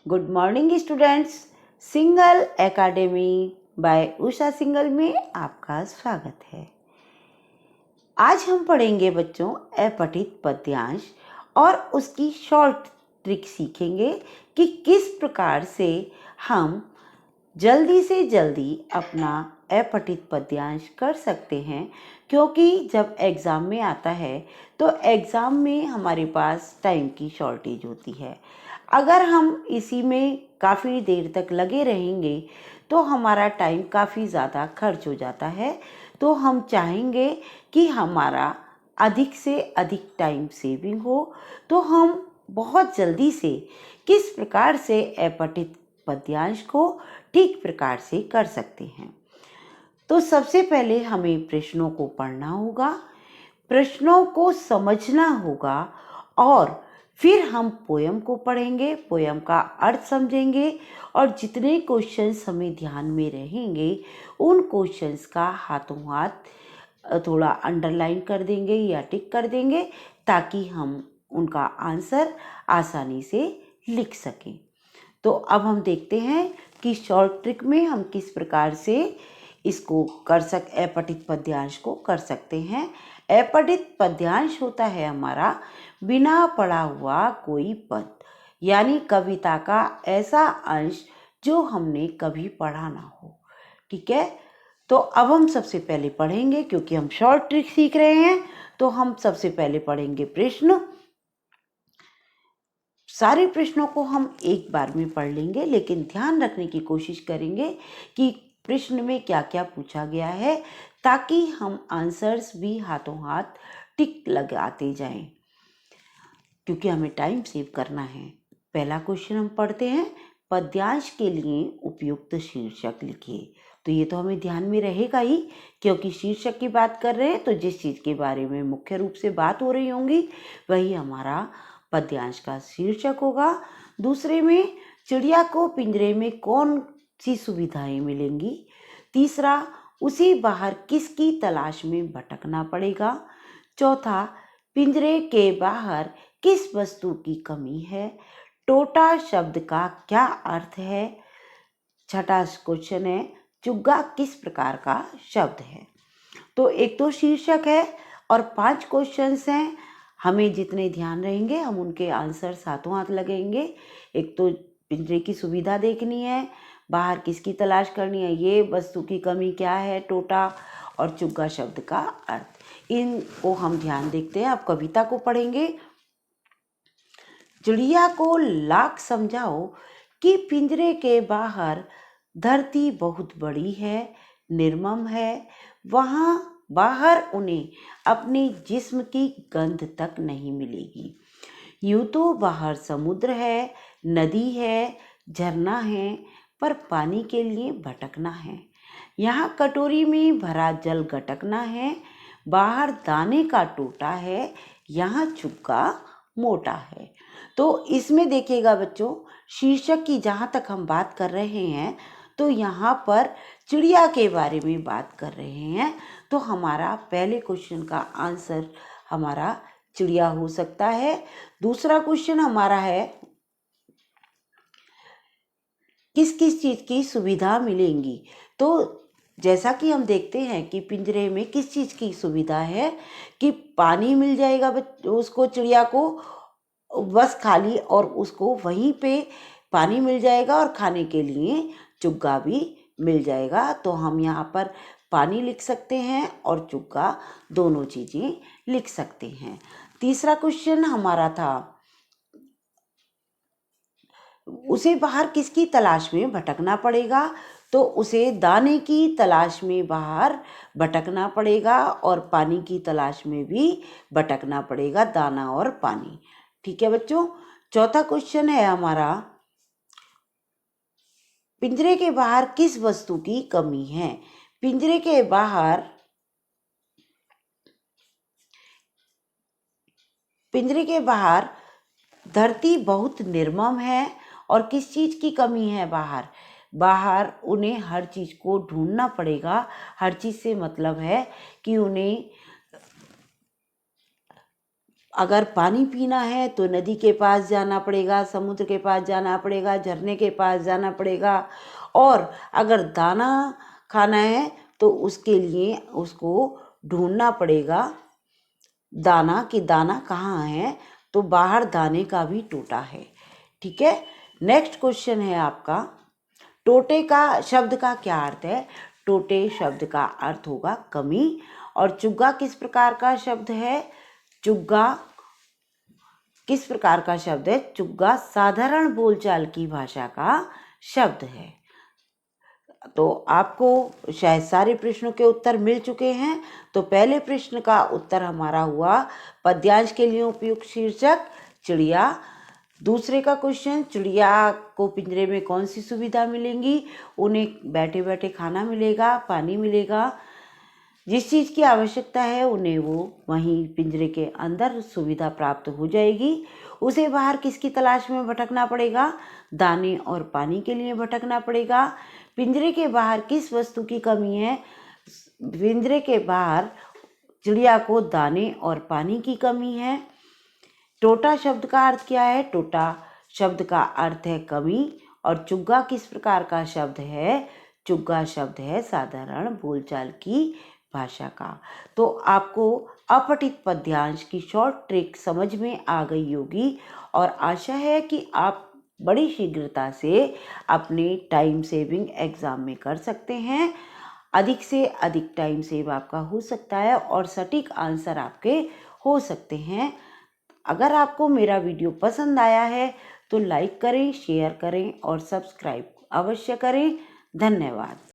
Good morning students. Singal Academy by Usha Singal में आपका स्वागत है। आज हम पढ़ेंगे बच्चों अपठित पद्यांश और उसकी शॉर्ट ट्रिक सीखेंगे कि किस प्रकार से हम जल्दी से जल्दी अपना अपठित पद्यांश कर सकते हैं, क्योंकि जब एग्ज़ाम में आता है तो एग्ज़ाम में हमारे पास टाइम की शॉर्टेज होती है। अगर हम इसी में काफ़ी देर तक लगे रहेंगे तो हमारा टाइम काफ़ी ज़्यादा खर्च हो जाता है। तो हम चाहेंगे कि हमारा अधिक से अधिक टाइम सेविंग हो, तो हम बहुत जल्दी से किस प्रकार से अपठित पद्यांश को ठीक प्रकार से कर सकते हैं। तो सबसे पहले हमें प्रश्नों को पढ़ना होगा, प्रश्नों को समझना होगा और फिर हम पोयम को पढ़ेंगे, पोयम का अर्थ समझेंगे और जितने क्वेश्चंस हमें ध्यान में रहेंगे उन क्वेश्चंस का हाथों हाथ थोड़ा अंडरलाइन कर देंगे या टिक कर देंगे, ताकि हम उनका आंसर आसानी से लिख सकें। तो अब हम देखते हैं कि शॉर्ट ट्रिक में हम किस प्रकार से इसको अपठित पद्यांश को कर सकते हैं। अपठित पद्यांश होता है हमारा बिना पढ़ा हुआ कोई पद, यानी कविता का ऐसा अंश जो हमने कभी पढ़ा ना हो। ठीक है, तो अब हम सबसे पहले पढ़ेंगे, क्योंकि हम शॉर्ट ट्रिक सीख रहे हैं तो हम सबसे पहले पढ़ेंगे प्रश्न। सारे प्रश्नों को हम एक बार में पढ़ लेंगे, लेकिन ध्यान रखने की कोशिश करेंगे कि प्रश्न में क्या क्या पूछा गया है, ताकि हम आंसर्स भी हाथों हाथ टिक लगाते जाएं, क्योंकि हमें टाइम सेव करना है। पहला क्वेश्चन हम पढ़ते हैं, पद्यांश के लिए उपयुक्त शीर्षक लिखिए। तो ये तो हमें ध्यान में रहेगा ही, क्योंकि शीर्षक की बात कर रहे हैं तो जिस चीज़ के बारे में मुख्य रूप से बात हो रही होंगी वही हमारा पद्यांश का शीर्षक होगा। दूसरे में चिड़िया को पिंजरे में कौन सी सुविधाएं मिलेंगी। तीसरा, उसे बाहर किसकी तलाश में भटकना पड़ेगा। चौथा, पिंजरे के बाहर किस वस्तु की कमी है। टोटा शब्द का क्या अर्थ है। छठा क्वेश्चन है, चुग्गा किस प्रकार का शब्द है। तो एक तो शीर्षक है और 5 क्वेश्चंस हैं। हमें जितने ध्यान रहेंगे हम उनके आंसर साथों हाथ लगेंगे। एक तो पिंजरे की सुविधा देखनी है, बाहर किसकी तलाश करनी है, ये वस्तु की कमी क्या है, टोटा और चुग्गा शब्द का अर्थ, इनको हम ध्यान देखते हैं। अब कविता को पढ़ेंगे। चिड़िया को लाख समझाओ कि पिंजरे के बाहर धरती बहुत बड़ी है, निर्मम है, वहाँ बाहर उन्हें अपने जिस्म की गंध तक नहीं मिलेगी। यूं तो बाहर समुद्र है, नदी है, झरना है, पर पानी के लिए भटकना है। यहाँ कटोरी में भरा जल गटकना है, बाहर दाने का टोटा है, यहाँ चुग्गा मोटा है। तो इसमें देखिएगा बच्चों, शीर्षक की जहाँ तक हम बात कर रहे हैं तो यहाँ पर चिड़िया के बारे में बात कर रहे हैं। तो हमारा पहले क्वेश्चन का आंसर हमारा चिड़िया हो सकता है। दूसरा क्वेश्चन हमारा है, किस किस चीज़ की सुविधा मिलेंगी। तो जैसा कि हम देखते हैं कि पिंजरे में किस चीज़ की सुविधा है कि पानी मिल जाएगा उसको, चिड़िया को बस खाली, और उसको वहीं पे पानी मिल जाएगा और खाने के लिए चुग्गा भी मिल जाएगा। तो हम यहाँ पर पानी लिख सकते हैं और चुग्गा, दोनों चीज़ें लिख सकते हैं। तीसरा क्वेश्चन हमारा था, उसे बाहर किसकी तलाश में भटकना पड़ेगा। तो उसे दाने की तलाश में बाहर भटकना पड़ेगा और पानी की तलाश में भी भटकना पड़ेगा, दाना और पानी। ठीक है बच्चों। चौथा क्वेश्चन है हमारा, पिंजरे के बाहर किस वस्तु की कमी है। पिंजरे के बाहर धरती बहुत निर्मम है, और किस चीज़ की कमी है बाहर उन्हें हर चीज़ को ढूंढना पड़ेगा। हर चीज़ से मतलब है कि उन्हें अगर पानी पीना है तो नदी के पास जाना पड़ेगा, समुद्र के पास जाना पड़ेगा, झरने के पास जाना पड़ेगा। और अगर दाना खाना है तो उसके लिए उसको ढूंढना पड़ेगा दाना, कि दाना कहाँ है, तो बाहर दाने का भी टोटा है। ठीक है। नेक्स्ट क्वेश्चन है आपका, टोटे का शब्द का क्या अर्थ है? टोटे शब्द का अर्थ होगा कमी। और चुग्गा किस प्रकार का शब्द है? चुग्गा किस प्रकार का शब्द है? चुग्गा साधारण बोलचाल की भाषा का शब्द है। तो आपको शायद सारे प्रश्नों के उत्तर मिल चुके हैं। तो पहले प्रश्न का उत्तर हमारा हुआ पद्यांश के लिए उपयुक्त शीर्षक चिड़िया। दूसरे का क्वेश्चन, चिड़िया को पिंजरे में कौन सी सुविधा मिलेंगी? उन्हें बैठे बैठे खाना मिलेगा, पानी मिलेगा, जिस चीज़ की आवश्यकता है उन्हें वो वहीं पिंजरे के अंदर सुविधा प्राप्त हो जाएगी। उसे बाहर किसकी तलाश में भटकना पड़ेगा? दाने और पानी के लिए भटकना पड़ेगा। पिंजरे के बाहर किस वस्तु की कमी है? पिंजरे के बाहर चिड़िया को दाने और पानी की कमी है। टोटा शब्द का अर्थ क्या है? टोटा शब्द का अर्थ है कमी। और चुग्गा किस प्रकार का शब्द है? चुग्गा शब्द है साधारण बोलचाल की भाषा का। तो आपको अपठित पद्यांश की शॉर्ट ट्रिक समझ में आ गई होगी और आशा है कि आप बड़ी शीघ्रता से अपने टाइम सेविंग एग्जाम में कर सकते हैं। अधिक से अधिक टाइम सेव आपका हो सकता है और सटीक आंसर आपके हो सकते हैं। अगर आपको मेरा वीडियो पसंद आया है तो लाइक करें, शेयर करें और सब्सक्राइब अवश्य करें। धन्यवाद।